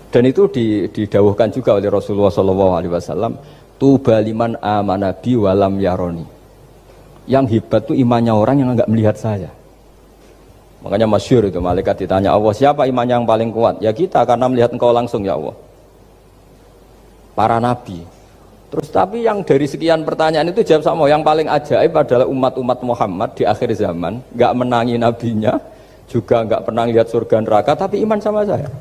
Dan itu didawuhkan juga oleh Rasulullah SAW. Tuba liman amana bi walam yaroni. Yang hebat itu imannya orang yang enggak melihat saya. Makanya masyhur itu, malaikat ditanya Allah, siapa imannya yang paling kuat? Ya kita, karena melihat engkau langsung ya Allah. Para nabi. Terus tapi yang dari sekian pertanyaan itu jawab sama, yang paling ajaib adalah umat-umat Muhammad di akhir zaman, enggak menangi nabinya, juga enggak pernah lihat surga neraka, tapi iman sama saya.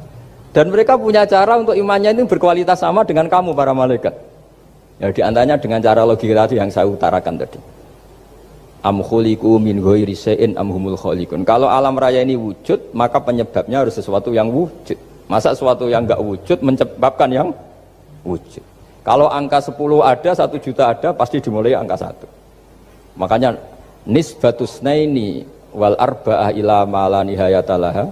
Dan mereka punya cara untuk imannya itu berkualitas sama dengan kamu para malaikat. Ya diantaranya dengan cara logika tadi yang saya utarakan tadi. Am khuliqu min ghairi syai'in am humul khaliqun. Kalau alam raya ini wujud, maka penyebabnya harus sesuatu yang wujud. Masa sesuatu yang enggak wujud menyebabkan yang wujud. Kalau angka 10 ada, 1 juta ada, pasti dimulai angka 1. Makanya nisbatusnaini wal arba'ah ila ma la nihayatalaha,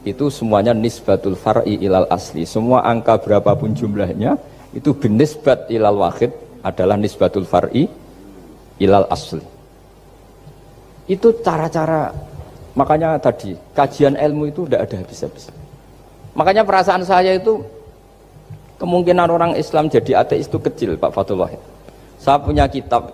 itu semuanya nisbatul far'i ilal asli. Semua angka berapapun jumlahnya itu binisbat ilal wahid adalah nisbatul far'i ilal asli. Itu cara-cara, makanya tadi kajian ilmu itu tidak ada habis-habis. Makanya perasaan saya itu kemungkinan orang Islam jadi ateis itu kecil, Pak Fatullah. Saya punya kitab,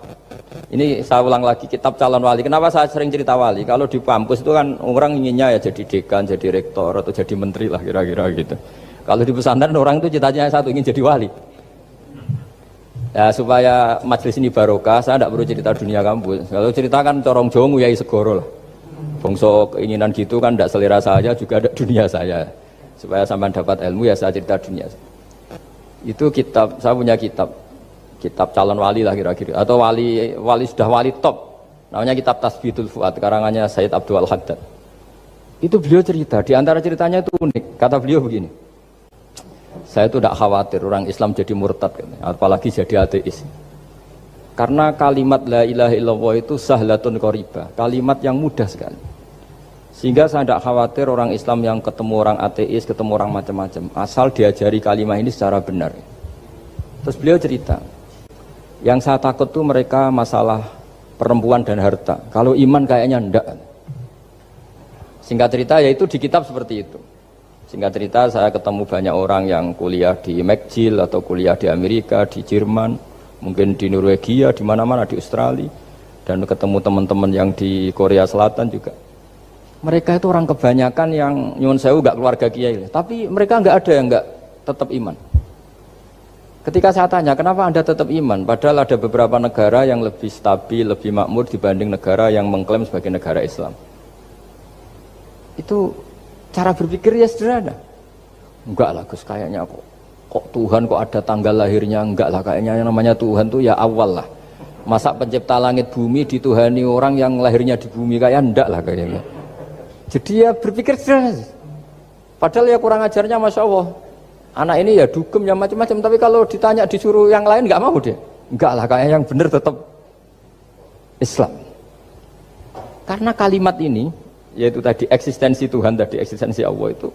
ini saya ulang lagi, kitab calon wali. Kenapa saya sering cerita wali? Kalau di kampus itu kan orang inginnya ya jadi dekan, jadi rektor atau jadi menteri lah kira-kira gitu. Kalau di pesantren orang itu cita-citanya satu, ingin jadi wali. Ya supaya majelis ini barokah, saya tidak perlu cerita dunia kampus. Kalau ceritakan corong Jawa nguyai segoro lah. Bongso keinginan gitu kan tidak selera saya, juga ada dunia saya. Supaya sampai dapat ilmu ya saya cerita dunia. Itu kitab, saya punya kitab calon wali lah kira-kira. Atau wali sudah wali top. Namanya kitab Tasbihul Fuad, karangannya Sayyid Abdul Haddad. Itu beliau cerita, di antara ceritanya itu unik. Kata beliau begini. Saya itu tidak khawatir orang Islam jadi murtad, apalagi jadi ateis. Karena kalimat la ilaha illallah itu sahlatun qaribah, kalimat yang mudah sekali. Sehingga saya tidak khawatir orang Islam yang ketemu orang ateis, ketemu orang macam-macam, asal diajari kalimat ini secara benar. Terus beliau cerita, yang saya takut tuh mereka masalah perempuan dan harta. Kalau iman kayaknya enggak. Singkat cerita yaitu di kitab seperti itu. Singkat cerita saya ketemu banyak orang yang kuliah di McGill atau kuliah di Amerika, di Jerman, mungkin di Norwegia, di mana-mana, di Australia, dan ketemu teman-teman yang di Korea Selatan juga. Mereka itu orang kebanyakan yang nyuwun sewu enggak keluarga kiai, tapi mereka enggak ada yang enggak tetap iman. Ketika saya tanya, kenapa Anda tetap iman? Padahal ada beberapa negara yang lebih stabil, lebih makmur dibanding negara yang mengklaim sebagai negara Islam. Itu cara berpikir ya sederhana. Enggak lah Gus, kayaknya kok Tuhan kok ada tanggal lahirnya, enggak lah, kayaknya yang namanya Tuhan tuh ya awal lah. Masa pencipta langit bumi dituhani orang yang lahirnya di bumi, kayak enggak lah kayaknya. Jadi ya berpikir sederhana. Padahal ya kurang ajarnya Masya Allah. Anak ini ya dugem ya macam-macam, tapi kalau ditanya disuruh yang lain enggak mau dia. Enggak lah, kayaknya yang benar tetap Islam. Karena kalimat ini, yaitu tadi eksistensi Tuhan, tadi eksistensi Allah itu,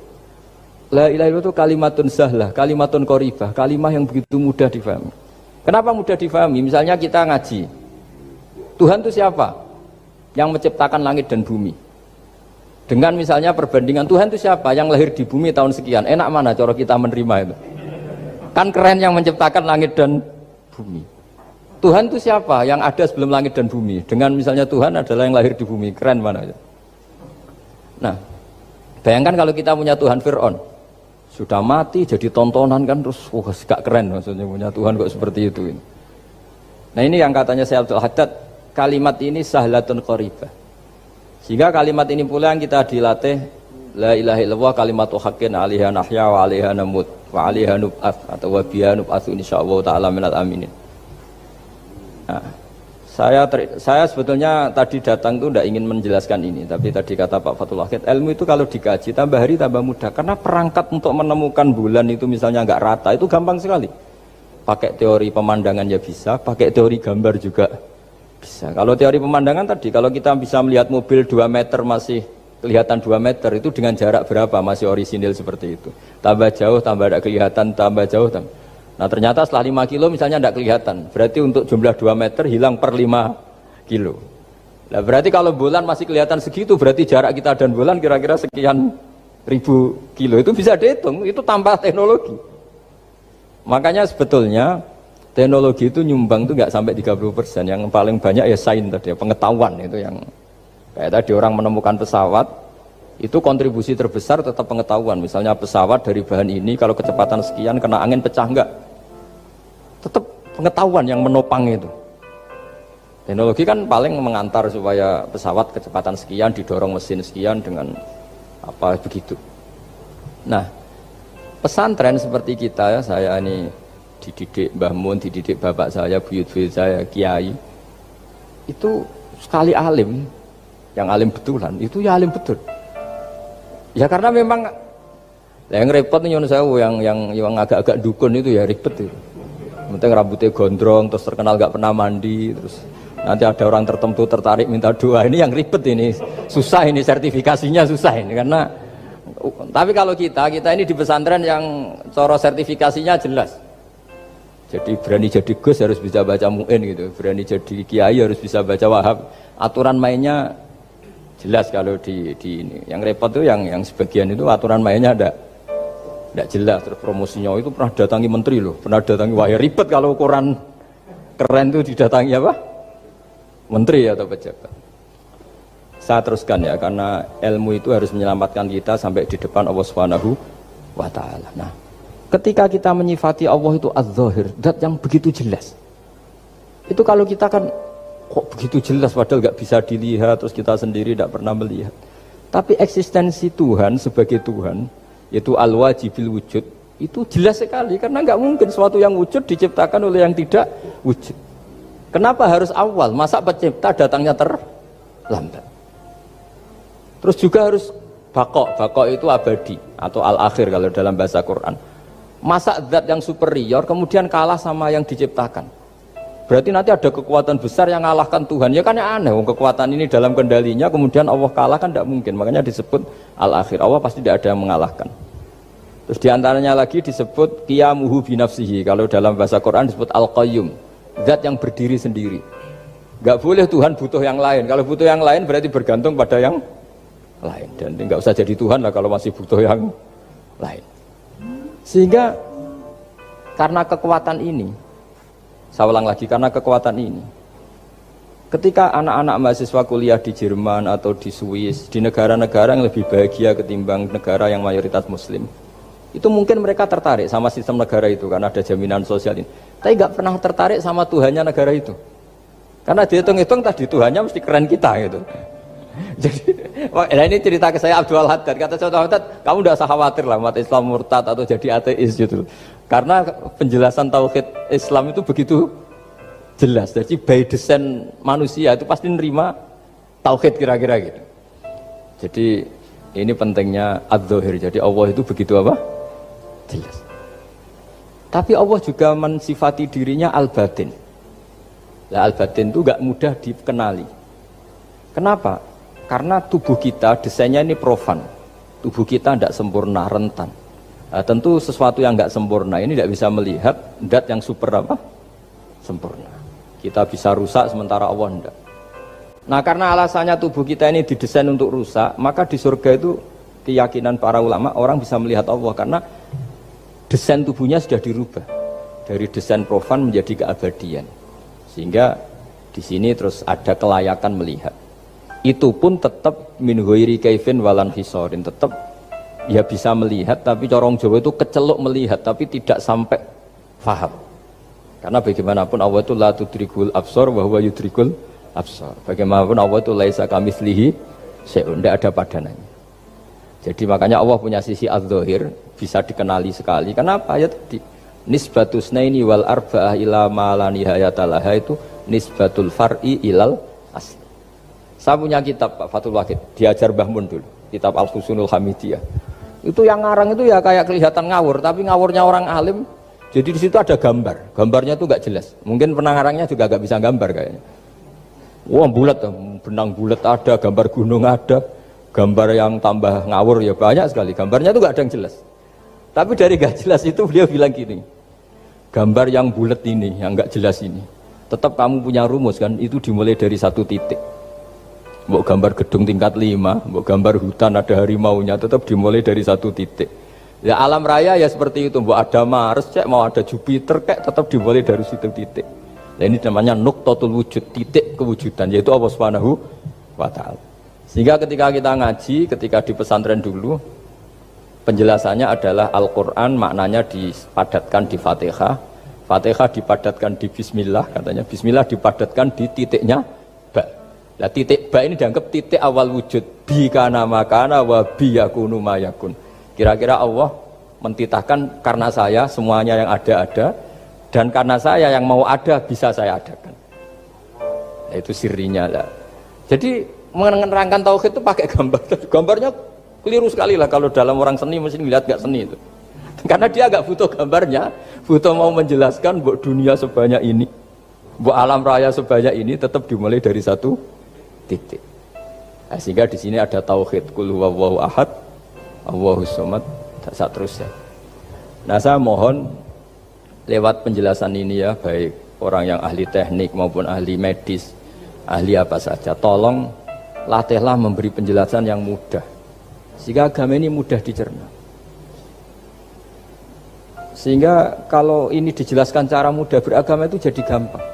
la ilaha illallah itu kalimatun sahlah, kalimatun qaribah, kalimah yang begitu mudah difahami. Kenapa mudah difahami? Misalnya kita ngaji, Tuhan itu siapa? Yang menciptakan langit dan bumi. Dengan misalnya perbandingan Tuhan itu siapa? Yang lahir di bumi tahun sekian. Enak mana cara kita menerima itu? Kan keren yang menciptakan langit dan bumi. Tuhan itu siapa? Yang ada sebelum langit dan bumi. Dengan misalnya Tuhan adalah yang lahir di bumi. Keren mana itu? Nah, bayangkan kalau kita punya Tuhan Fir'aun, sudah mati jadi tontonan kan, terus gak keren maksudnya punya Tuhan kok seperti itu. Nah ini yang katanya Syekh Abdul Haddad, kalimat ini sahlatun qaribah. Sehingga kalimat ini pula yang kita dilatih, la ilaha illallah kalimatu haqqin 'alaiha nahya wa 'alaiha namut wa 'alaiha nub'ats atau wa biha nub'atsu insyaallah taala minal aminin. Nah, saya sebetulnya tadi datang itu tidak ingin menjelaskan ini, tapi tadi kata Pak Fathul Wahid, ilmu itu kalau dikaji tambah hari tambah mudah, karena perangkat untuk menemukan bulan itu misalnya nggak rata itu gampang sekali. Pakai teori pemandangan ya bisa, pakai teori gambar juga bisa. Kalau teori pemandangan tadi, kalau kita bisa melihat mobil 2 meter masih kelihatan 2 meter, itu dengan jarak berapa masih orisinil seperti itu. Tambah jauh, tambah tidak kelihatan, tambah jauh, tambah. Nah ternyata setelah 5 kilo misalnya tidak kelihatan, berarti untuk jumlah 2 meter hilang per 5 kilo. Nah berarti kalau bulan masih kelihatan segitu, berarti jarak kita dan bulan kira-kira sekian ribu kilo itu bisa dihitung, itu tanpa teknologi. Makanya sebetulnya teknologi itu nyumbang itu nggak sampai 30%. Yang paling banyak ya sains tadi, pengetahuan itu yang kayak tadi orang menemukan pesawat itu kontribusi terbesar tetap pengetahuan. Misalnya pesawat dari bahan ini kalau kecepatan sekian kena angin pecah enggak, tetap pengetahuan yang menopang itu. Teknologi kan paling mengantar supaya pesawat kecepatan sekian didorong mesin sekian dengan apa begitu. Nah, pesantren seperti kita ya, saya ini dididik Mbah Mun, dididik bapak saya, buyut-buyut saya, kiai. Itu sekali alim, yang alim betulan, itu ya alim betul. Ya karena memang yang repot nih yang agak-agak dukun itu ya ribet itu. Penting rambutnya gondrong, terus terkenal gak pernah mandi, terus nanti ada orang tertentu tertarik minta doa, ini yang ribet ini, susah ini sertifikasinya susah ini karena. Tapi kalau kita ini di pesantren yang coro sertifikasinya jelas. Jadi berani jadi Gus harus bisa baca Mu'in gitu, berani jadi Kiai harus bisa baca Wahab. Aturan mainnya jelas kalau di ini. Yang repot tuh yang sebagian itu aturan mainnya tidak jelas. Terus promosinya itu pernah datangi menteri loh, pernah datangi wah ya ribet kalau ukuran keren tuh didatangi apa? Menteri atau pejabat. Saya teruskan ya, karena ilmu itu harus menyelamatkan kita sampai di depan Allah Subhanahu wa Ta'ala. Nah, ketika kita menyifati Allah itu az-zahir, zat yang begitu jelas. Itu kalau kita kan kok begitu jelas padahal nggak bisa dilihat, terus kita sendiri tidak pernah melihat. Tapi eksistensi Tuhan sebagai Tuhan, yaitu al-wajibil wujud, itu jelas sekali karena nggak mungkin suatu yang wujud diciptakan oleh yang tidak wujud. Kenapa harus awal? Masa pencipta datangnya terlambat? Terus juga harus bakok itu abadi atau al-akhir kalau dalam bahasa Quran. Masa zat yang superior kemudian kalah sama yang diciptakan? Berarti nanti ada kekuatan besar yang mengalahkan Tuhan. Ya kan ya aneh, kekuatan ini dalam kendalinya kemudian Allah kalah kan tidak mungkin. Makanya disebut al-akhir. Allah pasti tidak ada yang mengalahkan. Terus diantaranya lagi disebut qiyamuhu binafsihi. Kalau dalam bahasa Quran disebut al-qayyum. Zat yang berdiri sendiri. Gak boleh Tuhan butuh yang lain. Kalau butuh yang lain berarti bergantung pada yang lain. Dan nggak usah jadi Tuhan lah kalau masih butuh yang lain. Sehingga karena kekuatan ini, saya ulang lagi, karena kekuatan ini, ketika anak-anak mahasiswa kuliah di Jerman atau di Swiss, di negara-negara yang lebih bahagia ketimbang negara yang mayoritas Muslim, itu mungkin mereka tertarik sama sistem negara itu karena ada jaminan sosial ini. Tapi nggak pernah tertarik sama Tuhannya negara itu. Karena dihitung-hitung tadi Tuhannya mesti keren kita gitu. Jadi, nah ini cerita ke saya Abdul Haddad. Kata saya Abdul Haddad, kamu tidak usah khawatir lah umat Islam murtad atau jadi ateis gitu. Karena penjelasan tauhid Islam itu begitu jelas. Jadi by design manusia itu pasti nerima tauhid kira-kira gitu. Jadi ini pentingnya adz-dzahir. Jadi Allah itu begitu apa? Jelas. Tapi Allah juga mensifati dirinya al-batin. Nah, al-batin itu gak mudah dikenali. Kenapa? Karena tubuh kita desainnya ini profan. Tubuh kita tidak sempurna, rentan. Nah, tentu sesuatu yang gak sempurna ini tidak bisa melihat dat yang super apa? Sempurna. Kita bisa rusak sementara Allah tidak. Nah karena alasannya tubuh kita ini didesain untuk rusak, maka di surga itu keyakinan para ulama orang bisa melihat Allah karena desain tubuhnya sudah dirubah dari desain profan menjadi keabadian, sehingga di sini terus ada kelayakan melihat. Itu pun tetap min ghairi kaifin walan hisorin, tetap ya bisa melihat, tapi corong Jawa itu keceluk melihat, tapi tidak sampai faham. Karena bagaimanapun Allah itu la tudrikul absar wa huwa yudrikul absar. Bagaimanapun Allah itu laisa kamitslihi syai'un, tidak ada padanannya. Jadi makanya Allah punya sisi adz-dzahir bisa dikenali sekali. Kenapa? Ya tadi nisbatus naini wal arba'ah ila ma la nihayata laha itu nisbatul far'i ilal asli. Saya punya kitab Pak Fathul Wahid, diajar Mbah Mun dulu, kitab Al-Husunul Hamidiyah. Itu yang ngarang itu ya kayak kelihatan ngawur, tapi ngawurnya orang alim. Jadi di situ ada gambar, gambarnya itu nggak jelas. Mungkin pengarangnya juga nggak bisa gambar kayaknya. Wah bulat, benang bulat ada, gambar gunung ada. Gambar yang tambah ngawur ya banyak sekali. Gambarnya itu gak ada yang jelas. Tapi dari gak jelas itu beliau bilang gini, gambar yang bulat ini, yang gak jelas ini, tetap kamu punya rumus kan, itu dimulai dari satu titik. Mbok gambar gedung tingkat 5, mbok gambar hutan ada harimaunya, tetap dimulai dari satu titik. Ya alam raya ya seperti itu, mbok ada Mars, cek mau ada Jupiter, kayak tetap dimulai dari situ titik. Nah, ini namanya nuqtatul wujud, titik kewujudan, yaitu Allah Subhanahu wa Ta'ala. Sehingga ketika kita ngaji, ketika di pesantren dulu, penjelasannya adalah Al-Quran maknanya dipadatkan di Fatihah, Fatihah dipadatkan di Bismillah, katanya Bismillah dipadatkan di titiknya ba. Nah, titik ba ini dianggap titik awal wujud, bi kana makana wa bi yakunu mayakun. Kira-kira Allah mentitahkan karena saya semuanya yang ada, dan karena saya yang mau ada bisa saya adakan. Nah, itu sirinya lah. Jadi menerangkan tauhid itu pakai gambar. Gambarnya keliru sekali lah kalau dalam orang seni mesti ngeliat gak seni itu. Karena dia gak butuh gambarnya, butuh mau menjelaskan buat dunia sebanyak ini, buat alam raya sebanyak ini tetap dimulai dari satu titik. Nah, sehingga di sini ada tauhid qul huwallahu ahad, Allahus samad, dan seterusnya. Nah, saya mohon lewat penjelasan ini ya, baik orang yang ahli teknik maupun ahli medis, ahli apa saja, tolong latihlah memberi penjelasan yang mudah sehingga agama ini mudah dicerna. Sehingga kalau ini dijelaskan cara mudah beragama itu jadi gampang.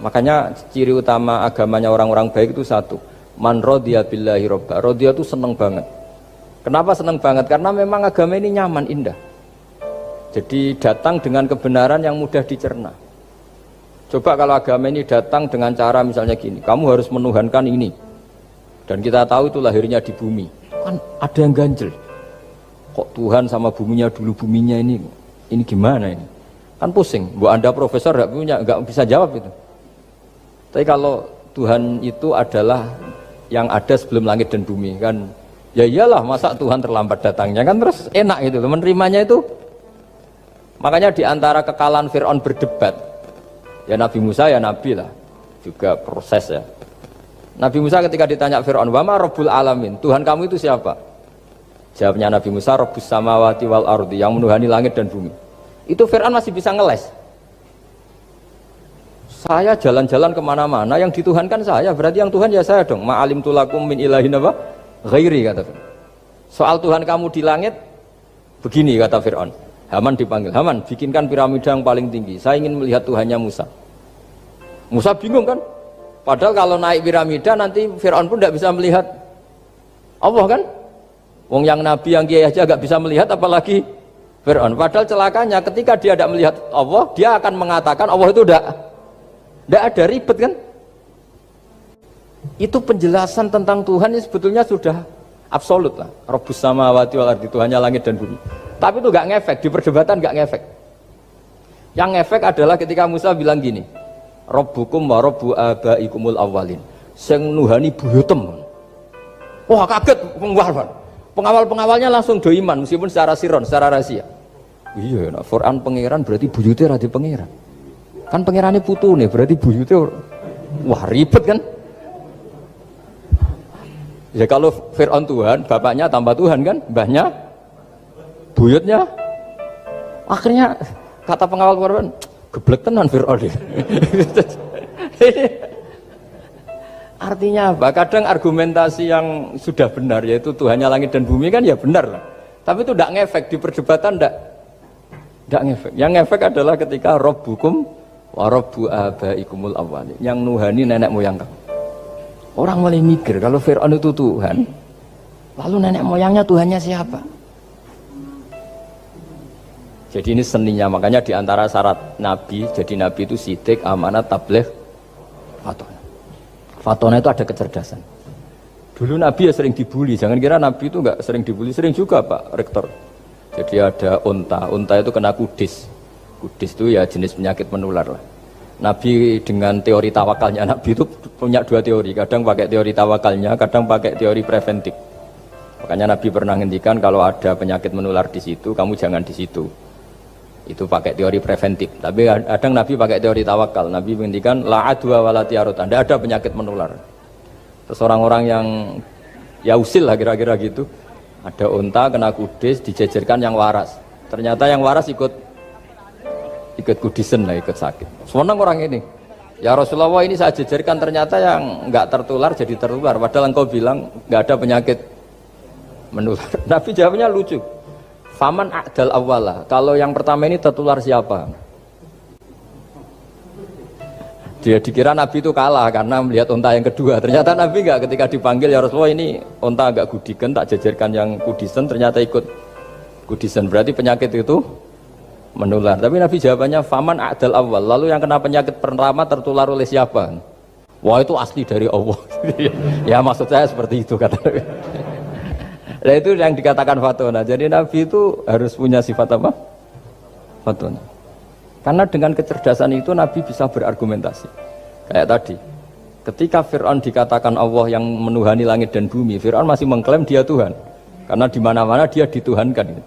Makanya ciri utama agamanya orang-orang baik itu satu, man radiya billahi robba. Radiya itu seneng banget. Kenapa seneng banget? Karena memang agama ini nyaman, indah. Jadi datang dengan kebenaran yang mudah dicerna. Coba kalau agama ini datang dengan cara misalnya gini, kamu harus menuhankan ini, dan kita tahu itu lahirnya di bumi, kan ada yang ganjel. Kok Tuhan sama buminya dulu, buminya ini gimana ini? Kan pusing. Bu Anda profesor nggak bisa jawab itu. Tapi kalau Tuhan itu adalah yang ada sebelum langit dan bumi, kan ya iyalah, masa Tuhan terlambat datangnya, kan terus enak gitu, menerimanya itu. Makanya diantara kekalahan Fir'aun berdebat, ya Nabi Musa ya Nabi lah, juga proses ya. Nabi Musa ketika ditanya Fir'aun, wa ma rabbul alamin, Tuhan kamu itu siapa? Jawabnya Nabi Musa, rabbus samawati wal ardi, yang menuhani langit dan bumi. Itu Fir'aun masih bisa ngeles. Saya jalan-jalan kemana-mana, yang dituhankan saya, berarti yang Tuhan ya saya dong. Ma'alim tulakum min ilahin apa? Ghairi, kata Fir'aun. Soal Tuhan kamu di langit, begini kata Fir'aun. Haman dipanggil, Haman bikinkan piramida yang paling tinggi, saya ingin melihat Tuhannya Musa. Musa bingung kan, padahal kalau naik piramida nanti Fir'aun pun tidak bisa melihat Allah kan. Wong yang Nabi yang kiai aja gak bisa melihat, apalagi Fir'aun. Padahal celakanya ketika dia tidak melihat Allah, dia akan mengatakan Allah itu tidak ada, ribet kan. Itu penjelasan tentang Tuhan ini sebetulnya sudah absolut lah. Rabbus samawati wal ardi, Tuhannya langit dan bumi. Tapi itu gak ngefek, di perdebatan gak ngefek. Yang ngefek adalah ketika Musa bilang gini, Rabbukum wa rabbu abaikumul awwalin, sing nuhani buyutem. Wah kaget pengawal-pengawalnya langsung do iman, meskipun secara siron, secara rahasia. Iya, nah, Quran pangeran berarti buyutnya rada pangeran. Kan pangerannya putu nih, berarti buyutnya wah ribet kan. Ya kalau Fir'aun Tuhan, bapaknya tambah Tuhan kan, mbahnya buyutnya. Akhirnya kata pengawal Quran, geblek tenan Fir'aun. Artinya apa? Kadang argumentasi yang sudah benar, yaitu Tuhannya langit dan bumi kan ya benar lah. Tapi itu tidak ngefek, di perdebatan tidak ngefek. Yang ngefek adalah ketika Rabbukum wa rabbu abaikumul awwalin, yang nuhani nenek moyang kamu. Orang mulai mikir kalau Fir'aun itu Tuhan, lalu nenek moyangnya Tuhannya siapa? Jadi ini seninya, makanya diantara syarat Nabi, jadi Nabi itu sidik, amanat, tabligh, fatona. Fatona itu ada kecerdasan. Dulu Nabi ya sering dibully, jangan kira Nabi itu nggak sering dibully, sering juga Pak Rektor. Jadi ada unta itu kena kudis. Kudis itu ya jenis penyakit menular lah. Nabi dengan teori tawakalnya, Nabi itu punya dua teori, kadang pakai teori tawakalnya, kadang pakai teori preventif. Makanya Nabi pernah ngendikan kalau ada penyakit menular di situ, kamu jangan di situ. Itu pakai teori preventif. Tapi kadang Nabi pakai teori tawakal. Nabi menghentikan la adwa wala tiarut. Tidak ada penyakit menular. Terus orang-orang yang ya usil lah kira-kira gitu. Ada unta kena kudis, dijejerkan yang waras. Ternyata yang waras ikut kudisen lah, ikut sakit. Senang orang ini. Ya Rasulullah, ini saya jejerkan ternyata yang nggak tertular jadi tertular. Padahal engkau bilang nggak ada penyakit menular. Nabi jawabnya lucu. Faman a'dal awwala. Kalau yang pertama ini tertular siapa? Dia dikira Nabi itu kalah karena melihat unta yang kedua. Ternyata Nabi nggak, ketika dipanggil ya Rasulullah ini unta agak gudikan, tak jejerkan yang kudisen, ternyata ikut kudisen. Berarti penyakit itu menular. Tapi Nabi jawabannya faman a'dal awal. Lalu yang kena penyakit pertama tertular oleh siapa? Wah, itu asli dari Allah. Ya maksud saya seperti itu kata Nabi. Nah itu yang dikatakan fatona. Jadi Nabi itu harus punya sifat apa? Fatona. Karena dengan kecerdasan itu Nabi bisa berargumentasi. Kayak tadi, ketika Fir'aun dikatakan Allah yang menuhani langit dan bumi, Fir'aun masih mengklaim dia Tuhan. Karena di mana-mana dia dituhankan.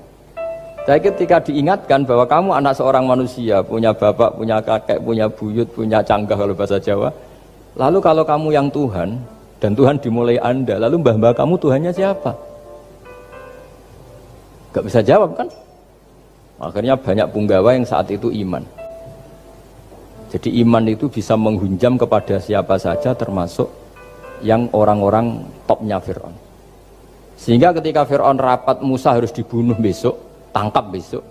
Tapi ketika diingatkan bahwa kamu anak seorang manusia, punya bapak, punya kakek, punya buyut, punya canggah kalau bahasa Jawa. Lalu kalau kamu yang Tuhan, dan Tuhan dimulai Anda, lalu mbah-mbah kamu Tuhannya siapa? Gak bisa jawab kan? Akhirnya banyak punggawa yang saat itu iman. Jadi iman itu bisa menghunjam kepada siapa saja, termasuk yang orang-orang topnya Fir'aun. Sehingga ketika Fir'aun rapat Musa harus dibunuh besok, tangkap besok,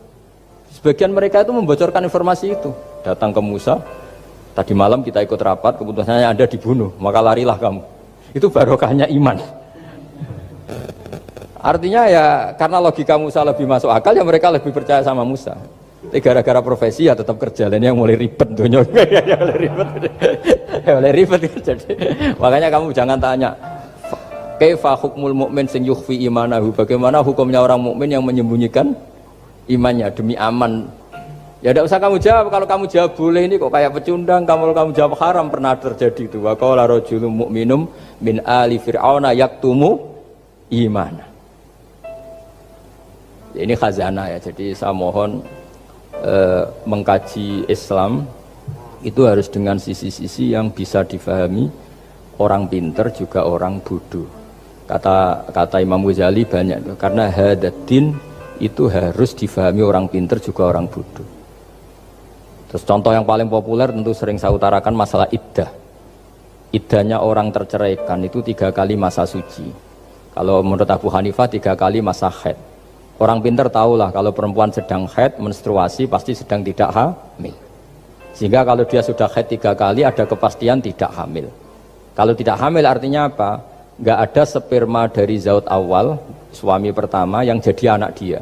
sebagian mereka itu membocorkan informasi itu. Datang ke Musa, tadi malam kita ikut rapat, keputusannya Anda dibunuh, maka larilah kamu. Itu barokahnya iman. Artinya ya karena logika Musa lebih masuk akal, ya mereka lebih percaya sama Musa. Tapi gara-gara profesi ya tetap kerja, dan yang mulai ribet dunia. mulai ribet. Jadi makanya kamu jangan tanya kaifa hukmul mukmin sing yukhfi imanahu, bagaimana hukumnya orang mukmin yang menyembunyikan imannya demi aman. Ya tidak usah kamu jawab. Kalau kamu jawab boleh, ini kok kayak pecundang. Kalau kamu jawab haram, pernah terjadi itu. Wa qala rajulun mu'minum min ali fir'auna yaktumu imana. Ini khazanah ya, jadi saya mohon mengkaji Islam itu harus dengan sisi-sisi yang bisa difahami orang pinter juga orang bodoh. Kata Imam Ghazali banyak, karena hadatin itu harus difahami orang pinter juga orang bodoh. Terus contoh yang paling populer tentu sering saya utarakan masalah iddah. Iddahnya orang terceraikan itu 3 kali masa suci. Kalau menurut Abu Hanifah 3 kali masa haid. Orang pinter tahulah kalau perempuan sedang haid, menstruasi pasti sedang tidak hamil. Sehingga kalau dia sudah haid 3 kali ada kepastian tidak hamil. Kalau tidak hamil artinya apa? Nggak ada sperma dari zaut awal, suami pertama yang jadi anak dia.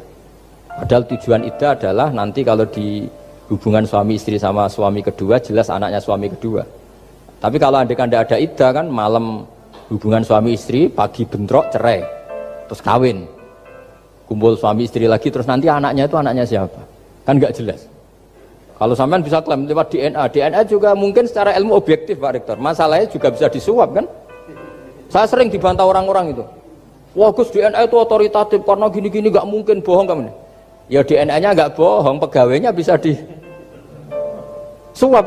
Padahal tujuan iddah adalah nanti kalau di hubungan suami istri sama suami kedua, jelas anaknya suami kedua. Tapi kalau andaikan tidak ada iddah kan, malam hubungan suami istri, pagi bentrok cerai, terus kawin. Kumpul suami istri lagi, terus nanti anaknya itu anaknya siapa? Kan nggak jelas. Kalau sampean bisa klaim lewat DNA, DNA juga mungkin secara ilmu objektif Pak Rektor. Masalahnya juga bisa disuap kan? Saya sering dibantah orang-orang itu. Wah Gus, DNA itu otoritatif karena gini-gini, nggak mungkin, bohong kamu. Ya DNA-nya nggak bohong, pegawainya bisa disuap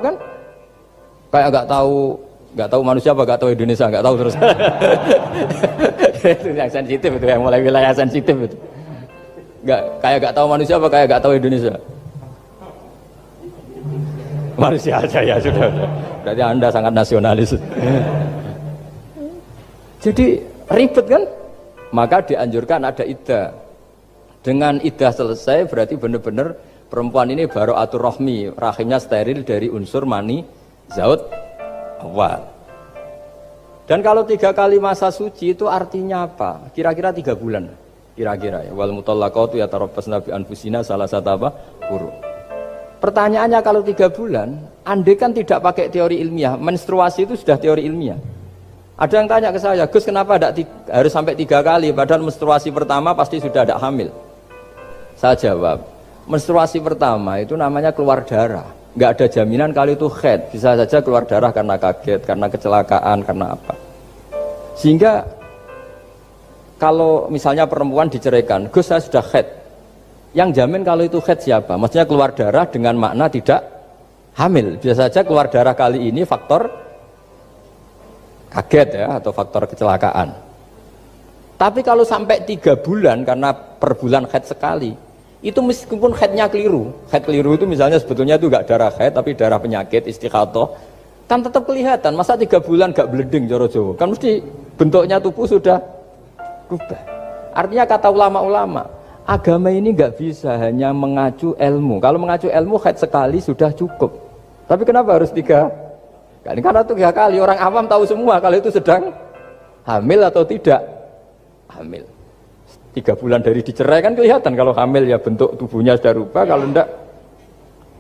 kan? Kayak nggak tahu manusia apa nggak tahu Indonesia, nggak tahu terus. Itu yang sensitif itu, yang mulai wilayah sensitif itu. Kayak gak tahu manusia apa kayak gak tahu Indonesia? Manusia aja ya sudah. Berarti Anda sangat nasionalis. Jadi ribet kan? Maka dianjurkan ada iddah. Dengan iddah selesai berarti benar-benar perempuan ini baru atur rohmi, rahimnya steril dari unsur mani zaut awal. Dan kalau 3 kali masa suci itu artinya apa? Kira-kira 3 bulan. Kira-kira ya, wal mutallaqatu yatarabbasna bi anfusina salah satu apa? Quru. Pertanyaannya kalau 3 bulan, andai kan tidak pakai teori ilmiah, menstruasi itu sudah teori ilmiah. Ada yang tanya ke saya, Gus kenapa harus sampai 3 kali, padahal menstruasi pertama pasti sudah ada hamil? Saya jawab, menstruasi pertama itu namanya keluar darah, nggak ada jaminan kalau itu haid, bisa saja keluar darah karena kaget, karena kecelakaan, karena apa. Sehingga kalau misalnya perempuan diceraikan, Gus saya sudah haid, yang jamin kalau itu haid siapa? Maksudnya keluar darah dengan makna tidak hamil. Bisa saja keluar darah kali ini faktor kaget ya, atau faktor kecelakaan. Tapi kalau sampai 3 bulan, karena per bulan haid sekali, itu meskipun haidnya keliru, haid keliru itu misalnya sebetulnya itu enggak darah haid, tapi darah penyakit, istighathah, Kan tetap kelihatan, masa 3 bulan gak blending cara Jawa? Kan mesti bentuknya tubuh sudah berubah. Artinya kata ulama-ulama, agama ini gak bisa hanya mengacu ilmu. Kalau mengacu ilmu haid sekali sudah cukup. Tapi kenapa harus 3 kali? Karena itu 3 kali, orang awam tahu semua kalau itu sedang hamil atau tidak hamil. 3 bulan dari dicerai kan kelihatan kalau hamil ya bentuk tubuhnya sudah rubah, kalau enggak.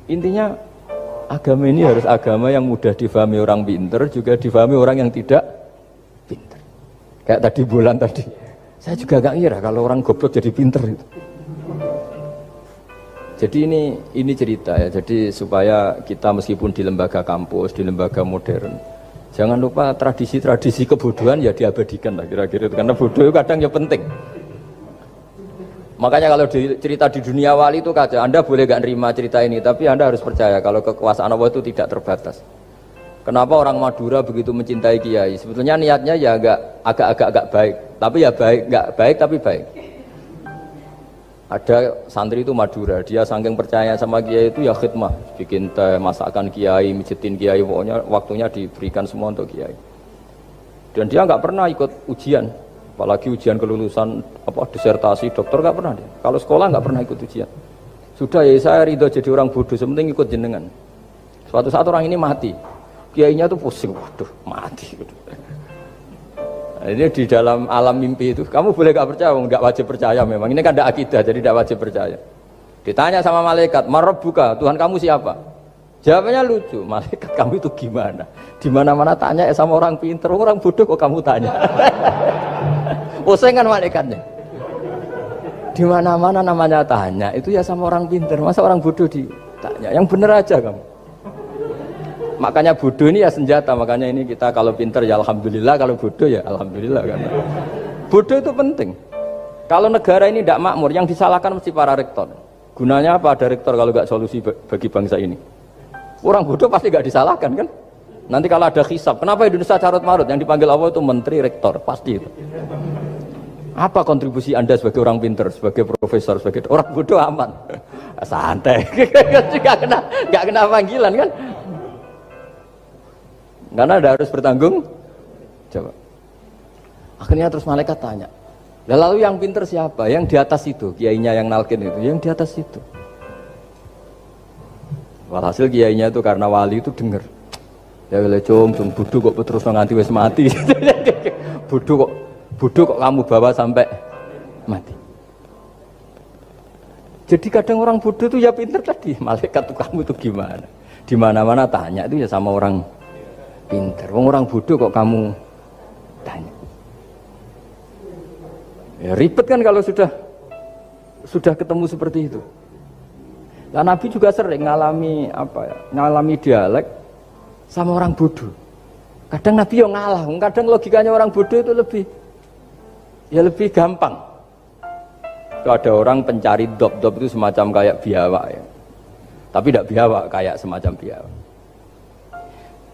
Intinya agama ini harus agama yang mudah difahami orang pinter, juga difahami orang yang tidak pinter. Kayak tadi bulan tadi, saya juga gak ngira kalau orang goblok jadi pinter itu. Jadi ini cerita ya, jadi supaya kita meskipun di lembaga kampus, di lembaga modern, jangan lupa tradisi-tradisi kebodohan ya diabadikan lah kira-kira itu, karena bodoh kadang ya penting. Makanya kalau cerita di dunia wali itu kaca, Anda boleh gak nerima cerita ini, tapi Anda harus percaya kalau kekuasaan Allah itu tidak terbatas. Kenapa orang Madura begitu mencintai kiai? Sebetulnya niatnya ya agak baik, tapi ya baik, gak baik tapi baik. Ada santri itu Madura, dia saking percaya sama kiai itu ya khidmah, bikin teh, masakan kiai, mijitin kiai, pokoknya waktunya diberikan semua untuk kiai. Dan dia nggak pernah ikut ujian. Apalagi ujian kelulusan disertasi dokter nggak pernah dia. Kalau sekolah nggak pernah ikut ujian. Sudah ya saya ridho jadi orang bodoh, sementing ikut jenengan. Suatu saat orang ini mati, kiainya tuh pusing, waduh mati. Nah, ini di dalam alam mimpi itu, kamu boleh nggak percaya, nggak wajib percaya memang. Ini kan ada akidah, jadi tidak wajib percaya. Ditanya sama malaikat, Marabbuka, Tuhan kamu siapa? Jawabannya lucu, malaikat kamu itu gimana? Di mana-mana tanya sama orang pinter, orang bodoh kok kamu tanya? Pusing kan malaikatnya. Di mana-mana namanya tanya, itu ya sama orang pinter, masa orang bodoh ditanya? Yang bener aja kamu. Makanya bodoh ini ya senjata, makanya ini kita kalau pinter ya alhamdulillah, kalau bodoh ya alhamdulillah. Karena bodoh itu penting. Kalau negara ini tidak makmur, yang disalahkan mesti para rektor. Gunanya apa ada rektor kalau nggak solusi bagi bangsa ini? Orang bodoh pasti nggak disalahkan kan? Nanti kalau ada hisab, kenapa Indonesia carut marut? Yang dipanggil Allah itu menteri, rektor, pasti itu. Apa kontribusi Anda sebagai orang pinter, sebagai profesor, sebagai orang bodoh aman? Santai, nggak kena panggilan kan? Karena Anda harus bertanggung jawab. Akhirnya terus malaikat tanya, lalu yang pinter siapa? Yang di atas itu, kiainya yang nalkin itu, yang di atas itu. Walhasil kiainya itu karena wali itu denger, ya boleh cung bodoh kok terus nganti wis mati. bodoh kok kamu bawa sampai mati. Jadi kadang orang bodoh itu ya pinter tadi, malaikat tuh kamu tuh gimana? Di mana-mana tanya itu ya sama orang pinter. Orang bodoh kok kamu tanya? Ya ribet kan kalau sudah ketemu seperti itu. Nah, Nabi juga sering ngalami dialek sama orang bodoh. Kadang Nabi yang ngalah, kadang logikanya orang bodoh itu lebih gampang. Itu ada orang pencari dop itu semacam kayak biawak ya. Tapi tidak biawak, kayak semacam biawak.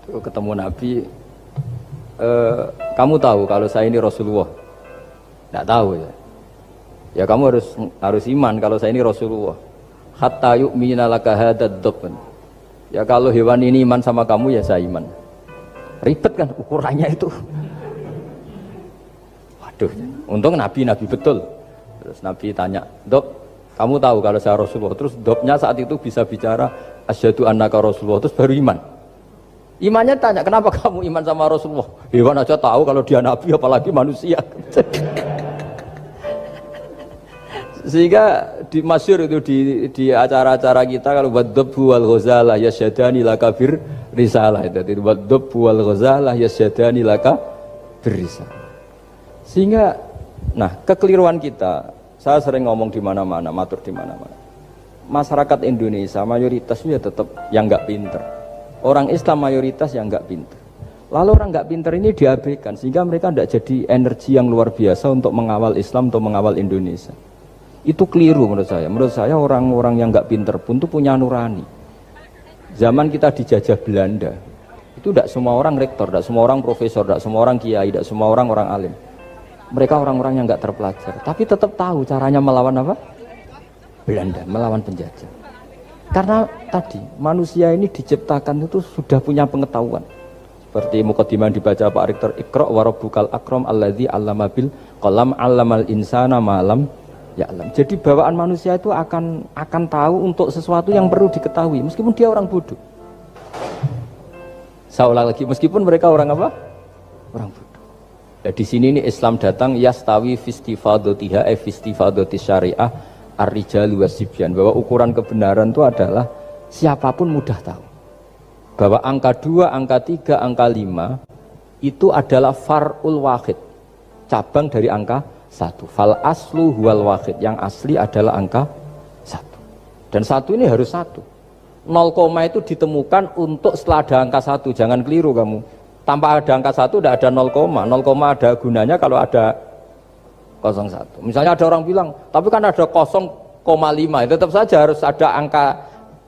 Itu ketemu Nabi, kamu tahu kalau saya ini Rasulullah? Tidak tahu ya. Ya kamu harus iman kalau saya ini Rasulullah. Hatta yu'mina laka hadad dop. Ya kalau hewan ini iman sama kamu ya saya iman. Ribet kan ukurannya itu. Waduh, untung Nabi betul. Terus Nabi tanya, Dop, kamu tahu kalau saya Rasulullah? Terus Dopnya saat itu bisa bicara asyhadu annaka Rasulullah, terus baru iman. Imannya tanya, kenapa kamu iman sama Rasulullah? Hewan aja tahu kalau dia Nabi, apalagi manusia. Sehingga di masyhur itu di acara-acara kita kalau wadhabbu wal ghazalah yasyadani laka bir risalah itu wadhabbu wal ghazalah yasyadani laka bir risalah. Sehingga kekeliruan kita, saya sering ngomong di mana-mana, matur di mana-mana. Masyarakat Indonesia mayoritas ya tetap yang enggak pinter. Orang Islam mayoritas yang enggak pinter. Lalu orang enggak pinter ini diabaikan sehingga mereka tidak jadi energi yang luar biasa untuk mengawal Islam atau mengawal Indonesia. Itu keliru menurut saya. Menurut saya orang-orang yang nggak pinter pun tuh punya nurani. Zaman kita dijajah Belanda, itu tidak semua orang rektor, tidak semua orang profesor, tidak semua orang kiai, tidak semua orang alim. Mereka orang-orang yang nggak terpelajar, tapi tetap tahu caranya melawan apa? Belanda, melawan penjajah. Karena tadi manusia ini diciptakan itu sudah punya pengetahuan. Seperti mukadimah dibaca Pak Rektor, Iqra wa rabbukal akram alladzi 'allama bil qalam 'allamal insana ma lam ya'lam. Jadi bawaan manusia itu akan tahu untuk sesuatu yang perlu diketahui meskipun dia orang bodoh. Seolah lagi meskipun mereka orang apa? Orang bodoh. Nah, di sini ini Islam datang yastawi fistifadatiha fistifadati syariah ar-rijalu wasibyan, bahwa ukuran kebenaran itu adalah siapapun mudah tahu. Bahwa angka 2, angka 3, angka 5 itu adalah far'ul wahid, cabang dari angka 1. Fal aslu huwal wahid, yang asli adalah angka 1. Dan 1 ini harus 1. 0, itu ditemukan untuk setelah ada angka 1, jangan keliru kamu. Tanpa ada angka 1 tidak ada 0, 0 ada gunanya kalau ada 01. Misalnya ada orang bilang, tapi kan ada 0,5, tetap saja harus ada angka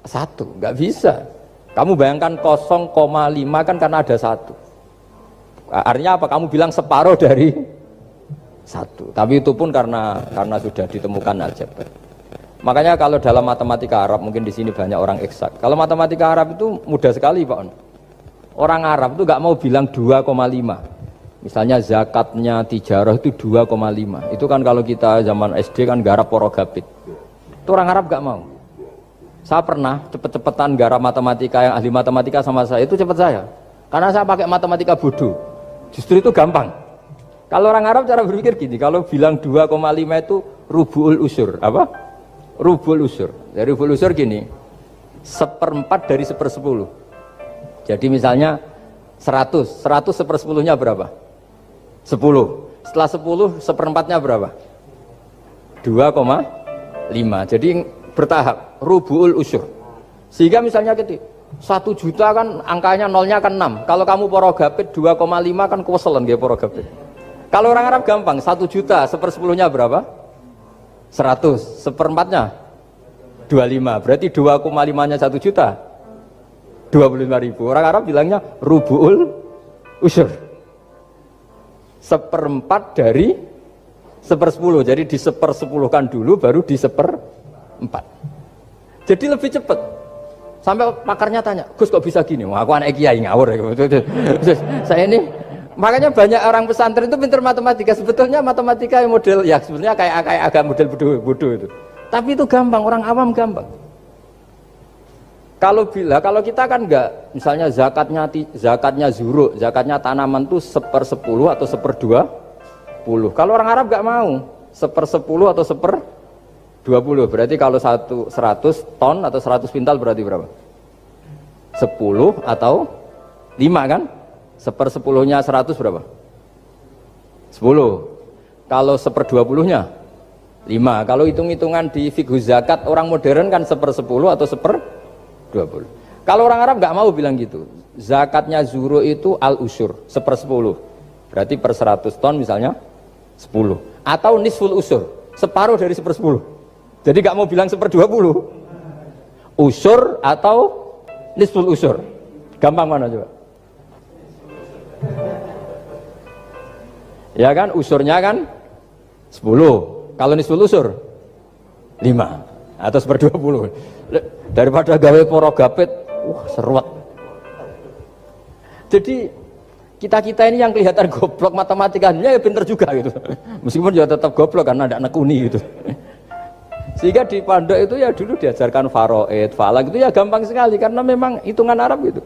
1, nggak bisa. Kamu bayangkan 0,5 kan karena ada 1. Artinya apa? Kamu bilang separuh dari 1. Tapi itu pun karena sudah ditemukan aljabar. Makanya kalau dalam matematika Arab, mungkin di sini banyak orang eksak. Kalau matematika Arab itu mudah sekali, Pak. Orang Arab itu nggak mau bilang 2,5. Misalnya zakatnya tijarah itu 2,5. Itu kan kalau kita zaman SD kan garap porogapit. Itu orang Arab nggak mau. Saya pernah cepet-cepetan garap matematika, yang ahli matematika sama saya itu cepet saya. Karena saya pakai matematika bodoh. Justru itu gampang. Kalau orang Arab cara berpikir gini, kalau bilang 2,5 itu rubu'ul usur. Apa? Rubu'ul usur. Dari rubu'ul usur gini, 1/4 dari 1/10. Jadi misalnya 100 1/10-nya berapa? 10. Setelah 10, 1/4-nya berapa? 2,5. Jadi bertahap, rubu'ul usur. Sehingga misalnya gitu, 1 juta kan angkanya nolnya kan 6. Kalau kamu porogapit 2,5 kan keweselan dia porogapit. Kalau orang Arab gampang, 1 juta 1/10-nya berapa? 100. 1/4-nya 25. Berarti 2,5-nya 1 juta 25.000. Orang Arab bilangnya rubu'ul usur. 1/4 dari 1/10. Jadi di 1/10-kan dulu baru di 1/4. Jadi lebih cepat. Sampai pakarnya tanya, Gus kok bisa gini? Wah, aku anak kiai ngawur ya. Saya ini, makanya banyak orang pesantren itu pintar matematika. Sebetulnya matematika yang model, ya sebenarnya kayak agak model bodoh itu. Tapi itu gampang, orang awam gampang. Kalau kita kan enggak, misalnya zakatnya zuru, zakatnya tanaman itu 1/10 atau 1/20. Kalau orang Arab enggak mau 1/10 atau 1/20. Berarti kalau 100 ton atau 100 pintal berarti berapa? 10 atau 5 kan? 1/10-nya 100 berapa? 10. Kalau 1/20-nya 5. Kalau hitung-hitungan di fikih zakat orang modern kan 1/10 atau 1/20. Kalau orang Arab nggak mau bilang gitu. Zakatnya zuru itu al-usur 1/10. Berarti per 100 ton misalnya 10. Atau nisful usur, separuh dari 1/10. Jadi nggak mau bilang 1/20. Usur atau nisful usur. Gampang mana coba? Ya kan, usurnya kan 10. Kalau nisful usur 5 atau 1/20. Daripada gawe porogapit, wah seruat. Jadi kita ini yang kelihatan goblok matematikanya ya pinter juga gitu. Meskipun juga tetap goblok karena tidak nekuni gitu. Sehingga di pondok itu ya dulu diajarkan faraid, falak itu ya gampang sekali karena memang hitungan Arab gitu.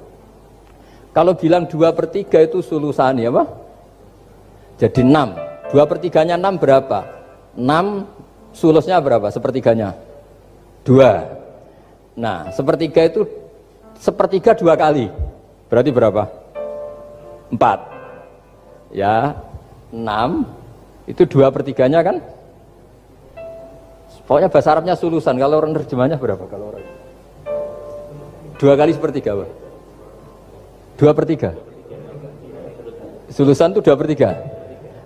Kalau bilang 2/3 itu sulusani apa? Jadi 6. 2/3-nya 6 berapa? 6 sulusnya berapa? Sepertiganya 2. Nah, sepertiga itu sepertiga 2 kali. Berarti berapa? 4. Ya, 6 itu 2/3-nya kan? Pokoknya bahasa Arabnya sulusan. Kalau orang terjemahnya berapa? Kalau orang 2 kali sepertiga, Pak. 2/3. Sulusan itu 2/3.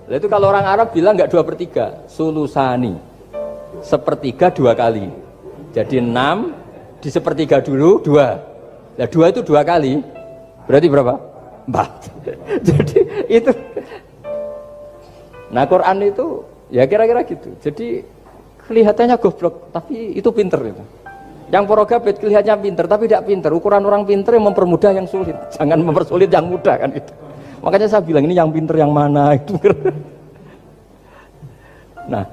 Nah, itu kalau orang Arab bilang enggak 2/3, sulusani. Sepertiga 2 kali. Jadi 6 di sepertiga dulu 2. Nah 2 itu 2 kali. Berarti berapa? 4. Jadi itu. Nah Quran itu ya kira-kira gitu. Jadi kelihatannya goblok, tapi itu pinter itu. Yang porogabit kelihatannya pinter tapi tidak pinter. Ukuran orang pinter yang mempermudah yang sulit, jangan mempersulit yang mudah kan itu. Makanya saya bilang ini yang pinter yang mana itu. Nah,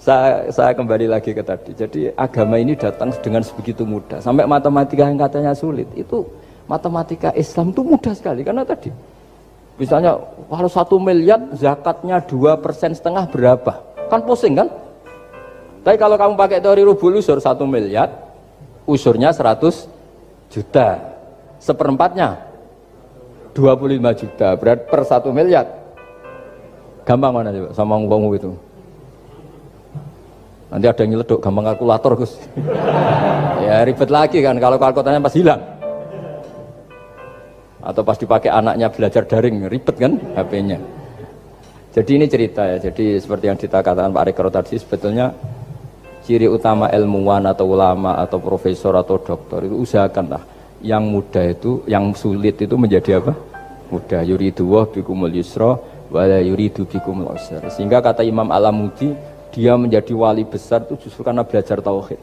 saya kembali lagi ke tadi. Jadi agama ini datang dengan sebegitu mudah. Sampai matematika yang katanya sulit, itu matematika Islam itu mudah sekali. Karena tadi, misalnya kalau 1 miliar zakatnya 2,5% berapa? Kan pusing kan? Tapi kalau kamu pakai teori rubul usur 1 miliar, usurnya 100 juta. Seperempatnya 25 juta. Berarti per 1 miliar. Gampang mana coba sama ngomong itu? Nanti ada yang nyeleduk, gampang kalkulator Gus. Ya ribet lagi kan kalau kalkulatornya pas hilang. Atau pas dipakai anaknya belajar daring, ribet kan HP-nya. Jadi ini cerita ya, jadi seperti yang dikatakan Pak Rekro tadi, sebetulnya ciri utama ilmuwan atau ulama atau profesor atau doktor itu usahakanlah yang mudah itu, yang sulit itu menjadi apa? Mudah. Yuridu wa bikumul yusra wa la yuridu bikumul usra. Sehingga kata Imam Alamudi, dia menjadi wali besar itu justru karena belajar tauhid.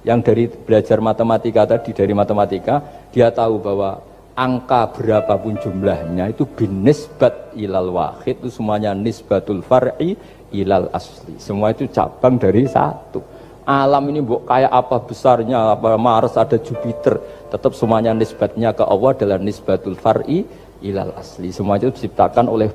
Yang dari belajar matematika tadi, dari matematika dia tahu bahwa angka berapapun jumlahnya itu binisbat ilal wahid, itu semuanya nisbatul far'i ilal asli. Semua itu cabang dari satu. Alam ini kayak apa besarnya, apa Mars, ada Jupiter, tetap semuanya nisbatnya ke Allah adalah nisbatul far'i ilal asli. Semua itu diciptakan oleh